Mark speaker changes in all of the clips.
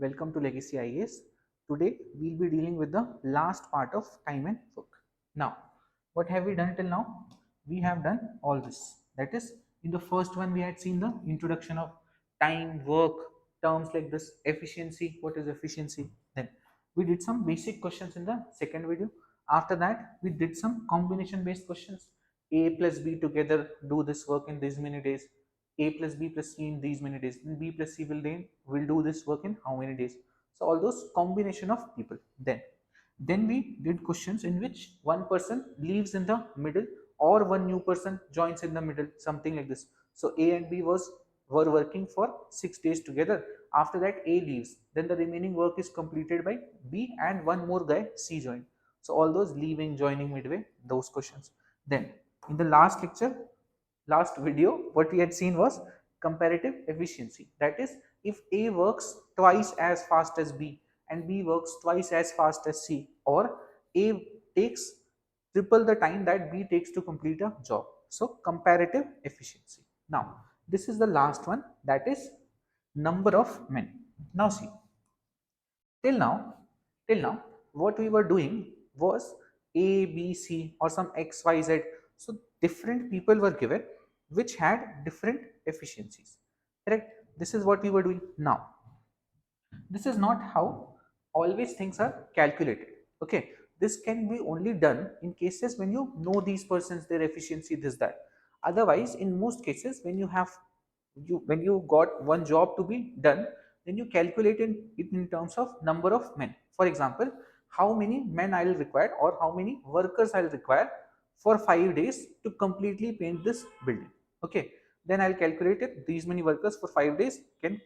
Speaker 1: welcome to Legacy IAS. Today we'll be dealing with the last part of time and work. Now, what have we done till now? We have done all this. That is, in the first one we had seen the introduction of time, work, terms like this, efficiency, what is efficiency? Then we did some basic questions in the second video. After that, we did some combination based questions. A plus B together do this work in these many days. A plus B plus C in these many days. And B plus C will do this work in how many days? So all those combination of people. Then we did questions in which one person leaves in the middle or one new person joins in the middle, something like this. So A and B were working for 6 days together. After that A leaves, then the remaining work is completed by B and one more guy C joined. So all those leaving, joining midway, those questions. Then in the last video, what we had seen was comparative efficiency. That is, if A works twice as fast as B and B works twice as fast as C, or A takes triple the time that B takes to complete a job. So comparative efficiency. Now this is the last one, that is number of men. Now see, till now till now what we were doing was A, B, C or some X, Y, Z. So different people were given which had different efficiencies, correct? This is what we were doing. Now this is not how always things are calculated. Okay, this can be only done in cases when you know these persons, their efficiency, this, that. Otherwise, in most cases, when you got one job to be done, then you calculate it in terms of number of men. For example, how many men I'll require or how many workers I'll require for 5 days to completely paint this building. Okay, then I'll calculate it, these many workers for 5 days can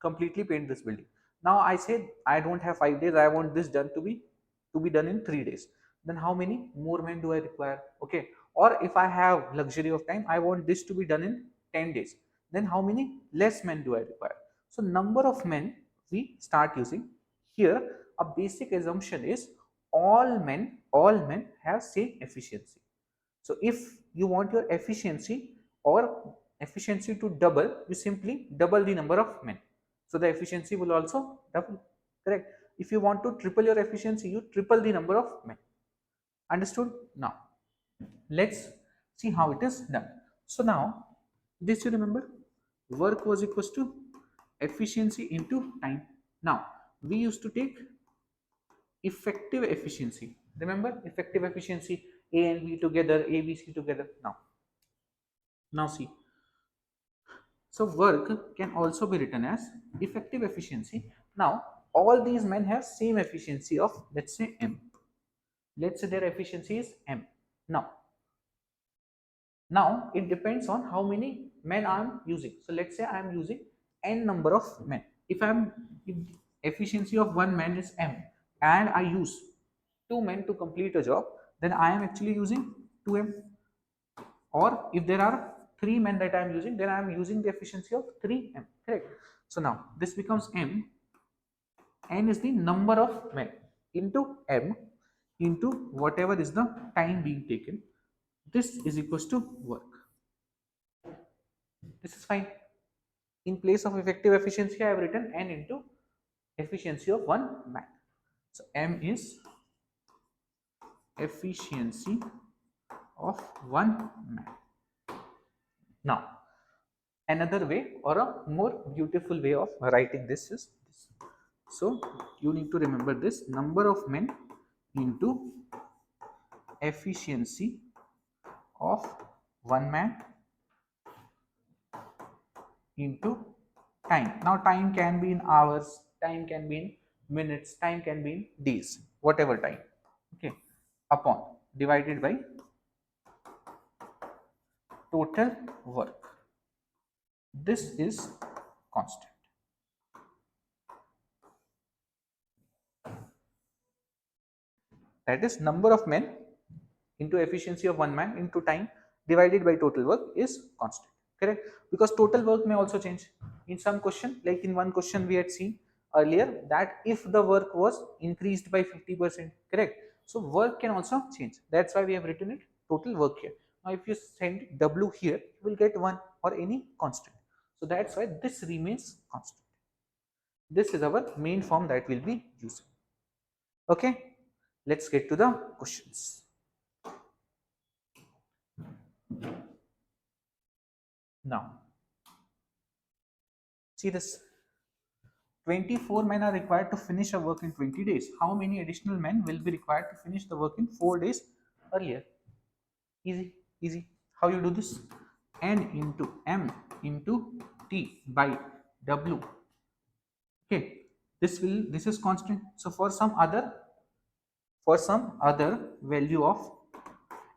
Speaker 1: completely paint this building. Now I say I don't have 5 days, I want this done to be done in 3 days. Then how many more men do I require? Okay, or if I have luxury of time, I want this to be done in 10 days. Then how many less men do I require? So number of men we start using. Here a basic assumption is all men have same efficiency. So if you want your efficiency to double, you simply double the number of men. So the efficiency will also double, correct? If you want to triple your efficiency, you triple the number of men. Understood? Now let's see how it is done. So now this, you remember, work was equals to efficiency into time. Now we used to take effective efficiency. Remember effective efficiency, A and B together, A, B, C together. Now see, so work can also be written as effective efficiency. Now all these men have same efficiency of, let's say, M. Let's say their efficiency is M. Now it depends on how many men I'm using. So let's say I'm using n number of men. If efficiency of one man is M and I use 2 men to complete a job, then I am actually using 2M. Or if there are 3 men that I am using, then I am using the efficiency of 3M, correct? So now this becomes M. N is the number of men into M into whatever is the time being taken. This is equals to work. This is fine. In place of effective efficiency, I have written N into efficiency of one man. So M is efficiency of one man. Now another way or a more beautiful way of writing this is this. So you need to remember this: number of men into efficiency of one man into time. Now time can be in hours, time can be in minutes, time can be in days, whatever time. Okay, upon divided by total work. This is constant. That is, number of men into efficiency of one man into time divided by total work is constant, correct? Because total work may also change. In some question, like in one question we had seen earlier, that if the work was increased by 50%, correct? So work can also change. That's why we have written it total work here. Now if you send W here, you will get 1 or any constant. So that's why this remains constant. This is our main form that we'll be using. Okay, let's get to the questions. Now, see this. 24 men are required to finish a work in 20 days. How many additional men will be required to finish the work in 4 days earlier? Easy, easy. How you do this? N into M into T by W. Okay, this is constant. So for some other value of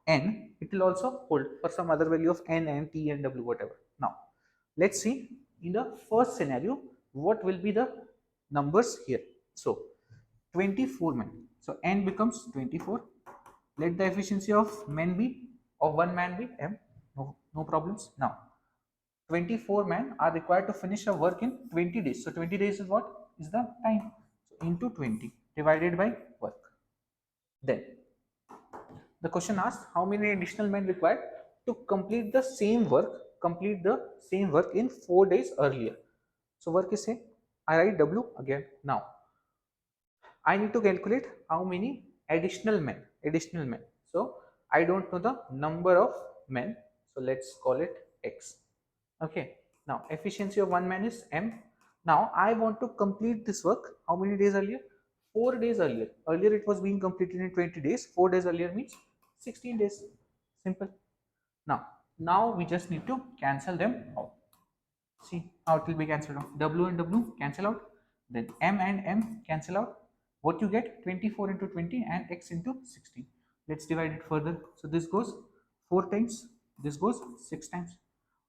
Speaker 1: N, it will also hold for some other value of N and T and W, whatever. Now, let's see in the first scenario what will be the numbers here. So 24 men. So N becomes 24. Let the efficiency of men be, of one man be M. No problems. Now 24 men are required to finish a work in 20 days. So 20 days is what? Is the time. So into 20 divided by work. Then the question asks how many additional men required to complete the same work in 4 days earlier. So work is same. I write W again. Now I need to calculate how many additional men. So I don't know the number of men, so let's call it X. Okay, now efficiency of one man is M. Now I want to complete this work how many days earlier? 4 days earlier. Earlier it was being completed in 20 days. 4 days earlier means 16 days. Simple. Now we just need to cancel them out. See how it will be cancelled out. W and W cancel out. Then M and M cancel out. What you get? 24 into 20 and X into 16. Let's divide it further. So this goes 4 times. This goes 6 times.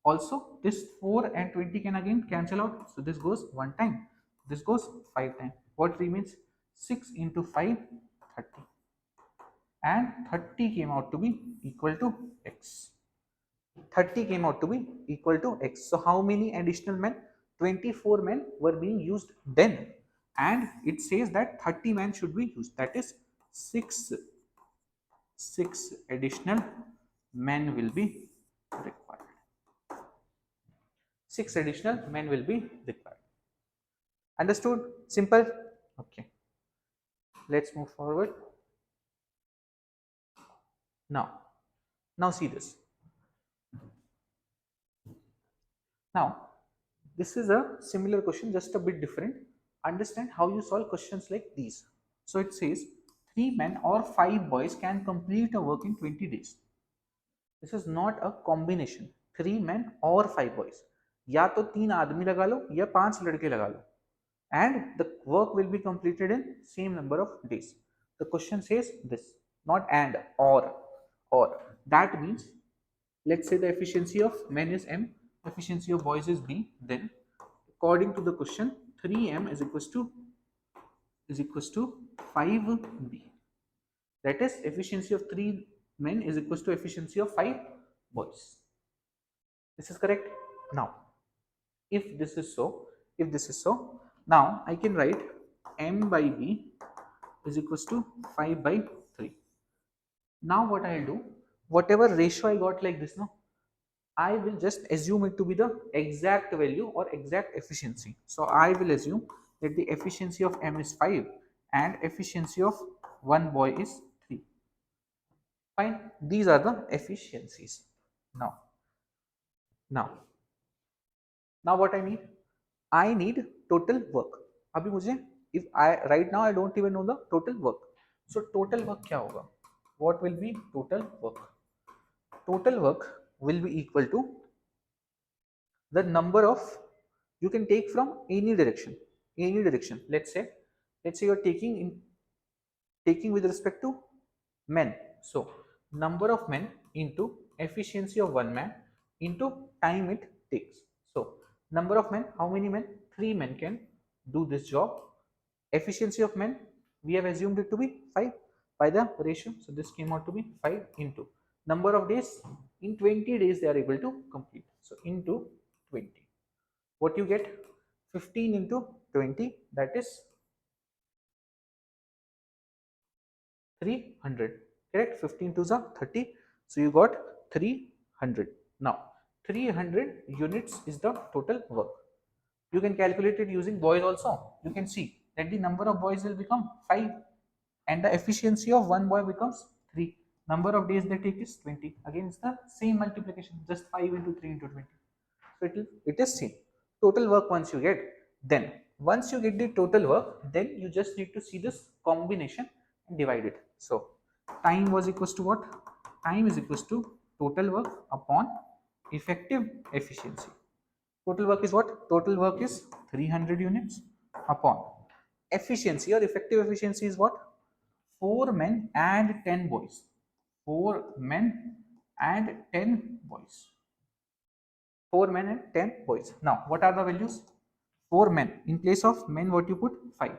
Speaker 1: Also this 4 and 20 can again cancel out. So this goes 1 time. This goes 5 times. What remains? 6 into 5, 30. And 30 came out to be equal to X. 30 came out to be equal to X. So how many additional men? 24 men were being used then, and it says that 30 men should be used. That is 6 additional men will be required. 6 additional men will be required. Understood? Simple. Okay, let's move forward. Now see this. Now this is a similar question, just a bit different. Understand how you solve questions like these. So it says 3 men or 5 boys can complete a work in 20 days. This is not a combination 3 men or 5 boys. या तो 3 आदमी लगा लो या 5 लड़के लगा लो, and the work will be completed in same number of days. The question says this, not and, or. That means let's say the efficiency of men is M, efficiency of boys is B. Then according to the question, 3M is equals to 5B. That is efficiency of 3 men is equals to efficiency of 5 boys. This is correct. Now if this is so, now I can write M by B is equals to 5 by 3. Now what I'll do, whatever ratio I got like this, no, I will just assume it to be the exact value or exact efficiency. So I will assume that the efficiency of M is 5 and efficiency of one boy is 3. Fine. These are the efficiencies. Now what I need? I need total work. अभी मुझे, if I right now I don't even know the total work. So total work क्या होगा? What will be total work? Total work will be equal to the number of, you can take from any direction. Let's say you're taking with respect to men. So number of men into efficiency of one man into time it takes. So number of men, how many men? 3 men can do this job. Efficiency of men, we have assumed it to be 5 by the ratio. So this came out to be 5 into number of days. In 20 days they are able to complete. So into 20. What you get? 15 into 20, that is 300. Correct? 15 to the 30. So you got 300. Now 300 units is the total work. You can calculate it using boys also. You can see that the number of boys will become 5 and the efficiency of one boy becomes 3. Number of days they take is 20. Again, it's the same multiplication, just 5 into 3 into 20. So it is same. Total work once you get, then once you get the total work, then you just need to see this combination and divide it. So time was equals to what? Time is equals to total work upon effective efficiency. Total work is what? Total work is 300 units upon efficiency or effective efficiency is what? 4 men and 10 boys. 4 men and 10 boys. 4 men and 10 boys. Now, what are the values? 4 men. In place of men, what you put? 5.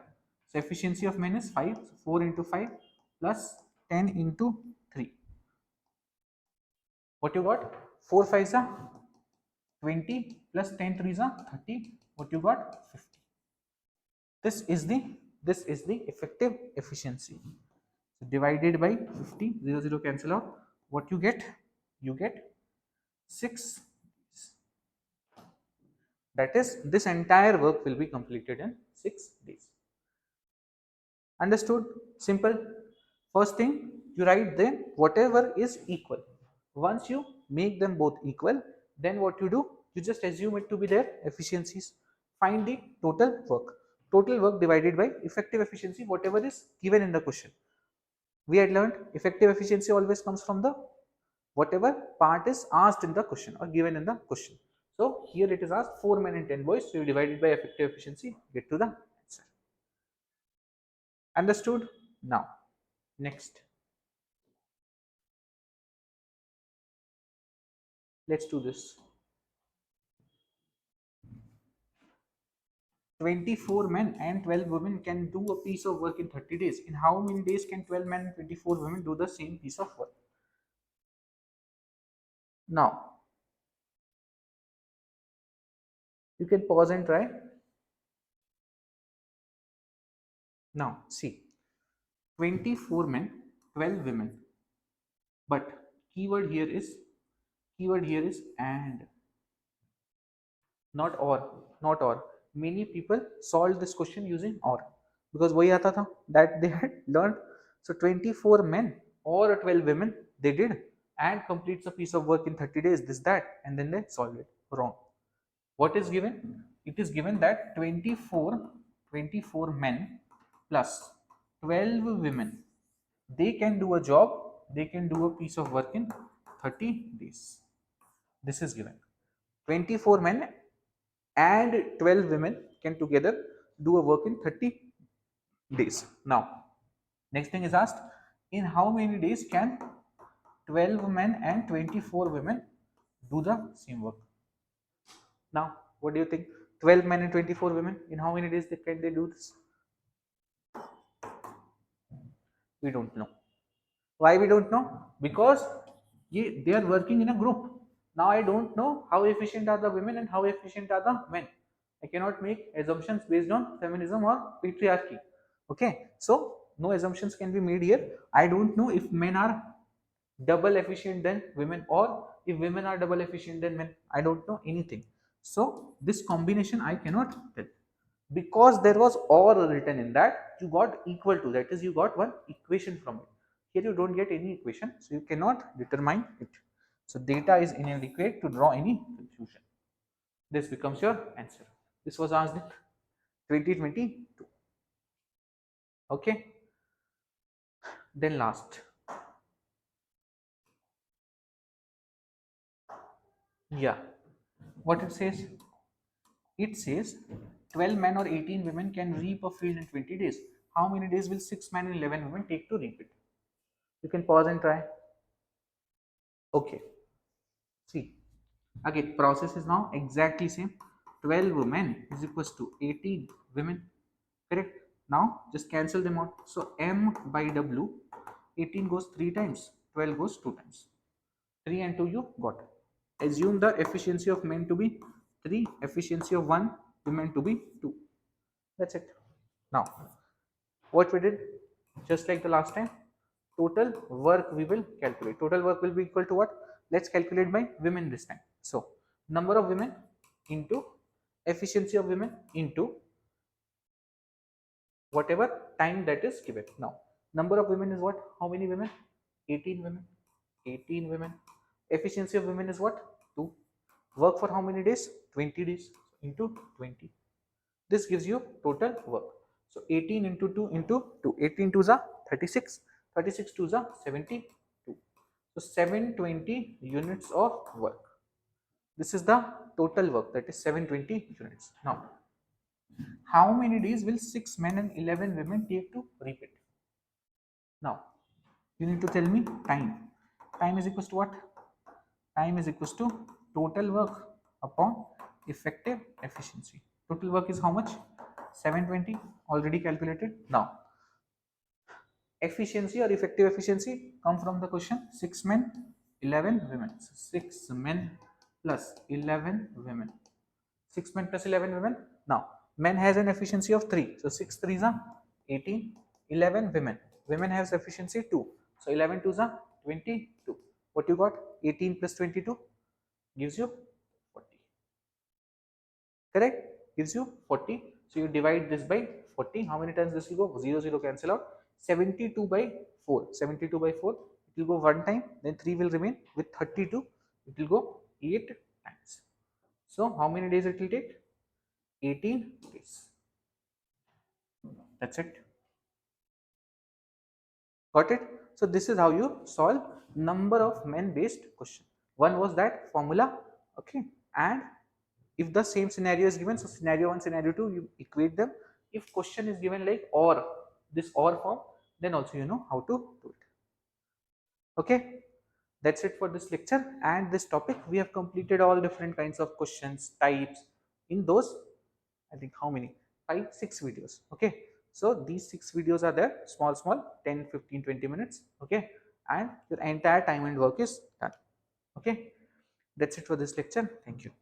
Speaker 1: So, efficiency of men is 5. So, 4 into 5 plus 10 into 3. What you got? 4 5s are 20 plus 10 3s are 30. What you got? 50. This is the effective efficiency. So, divided by 50, 0 0 cancel out. What you get? You get 6. That is, this entire work will be completed in 6 days. Understood? Simple. First thing, you write then whatever is equal. Once you make them both equal, then what you do? You just assume it to be their efficiencies. Find the total work. Total work divided by effective efficiency, whatever is given in the question. We had learned effective efficiency always comes from the whatever part is asked in the question or given in the question. So here it is asked 4 men and 10 boys. So you divide it by effective efficiency, get to the answer. Understood? Now, next. Let's do this. 24 men and 12 women can do a piece of work in 30 days. In how many days can 12 men and 24 women do the same piece of work? Now, you can pause and try. Now, see, 24 men, 12 women. But keyword here is and, not or. Many people solved this question using or because वही आता था that they had learned. So 24 men or 12 women they did and completes a piece of work in 30 days, this that, and then they solve it. Wrong. What is given? It is given that 24 men plus 12 women, they can do a job, they can do a piece of work in 30 days. This is given. 24 men and 12 women can together do a work in 30 days. Now, next thing is asked, in how many days can 12 men and 24 women do the same work? Now, what do you think? 12 men and 24 women, in how many days can they do this? We don't know. Why we don't know? Because they are working in a group. Now I don't know how efficient are the women and how efficient are the men. I cannot make assumptions based on feminism or patriarchy. Okay, so no assumptions can be made here. I don't know if men are double efficient than women or if women are double efficient than men. I don't know anything. So this combination I cannot tell. Because there was or written in that, you got equal to, that is you got one equation from it. Here you don't get any equation, so you cannot determine it. So data is inadequate to draw any conclusion. This becomes your answer. This was asked in 2022. Okay. Then last. Yeah. What it says? It says 12 men or 18 women can reap a field in 20 days. How many days will 6 men and 11 women take to reap it? You can pause and try. Okay. See, again, process is now exactly same. 12 men is equals to 18 women. Correct? Now, just cancel them out. So, M by W, 18 goes 3 times, 12 goes 2 times. 3 and 2 you got. Assume the efficiency of men to be 3, efficiency of 1 women to be 2. That's it. Now, what we did, just like the last time, total work we will calculate. Total work will be equal to what? Let's calculate by women this time. So, number of women into efficiency of women into whatever time that is given. Now number of women is what? How many women? 18 women. 18 women. Efficiency of women is what? 2. Work for how many days? 20 days into 20. This gives you total work. So 18 into 2 into 2. 18 2s are 36. 36 2s are 72. So 720 units of work. This is the total work, that is 720 units. Now how many days will 6 men and 11 women take to repeat? Now you need to tell me time. Time is equals to what? Time is equals to total work upon effective efficiency. Total work is how much? 720, already calculated. Now efficiency or effective efficiency come from the question 6 men 11 women. So 6 men plus 11 women. 6 men plus 11 women. Now men has an efficiency of 3, so 6 3s are 18. 11 women. Women has efficiency 2, so 11 2s are 22. What you got? 18 plus 22 gives you 40. Correct? Gives you 40. So you divide this by 40. How many times this will go? 0 0 cancel out. 72 by 4. 72 by 4. It will go one time. Then 3 will remain. With 32, it will go 8 times. So how many days it will take? 18 days. That's it. Got it? So this is how you solve number of men based question. One was that formula. Okay. And if the same scenario is given, so scenario 1, scenario 2, you equate them. If question is given like or, this or form, then also you know how to do it. Okay, that's it for this lecture and this topic. We have completed all different kinds of questions types in those, I think how many, 5 6 videos. Okay, so these 6 videos are there, small 10 15 20 minutes. Okay, and your entire time and work is done. Okay, that's it for this lecture. Thank you.